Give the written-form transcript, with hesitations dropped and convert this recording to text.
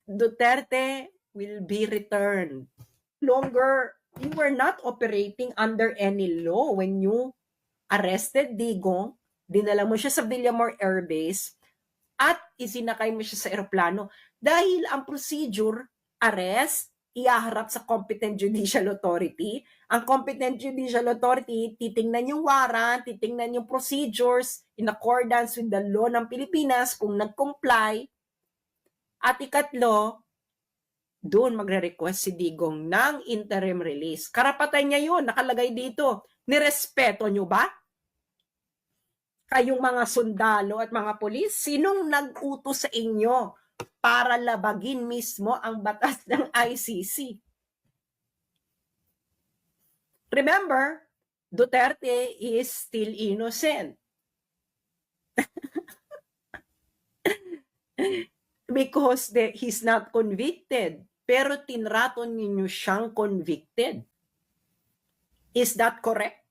Duterte will be returned. Longer, you were not operating under any law when you arrested Digong, dinala mo siya sa Villamor Air Base, at isinakay mo siya sa eroplano dahil ang procedure, arrest, iaharap sa competent judicial authority. Ang competent judicial authority, titingnan yung warrant, titingnan yung procedures in accordance with the law ng Pilipinas kung nag-comply. At ikatlo, doon magre-request si Digong ng interim release. Karapatan niya yun, nakalagay dito. Nirespeto nyo ba? Kayong mga sundalo at mga pulis, sinong nag-utos sa inyo para labagin mismo ang batas ng ICC? Remember, Duterte is still innocent. Because he's not convicted. Pero tinraton ninyo siyang convicted. Is that correct?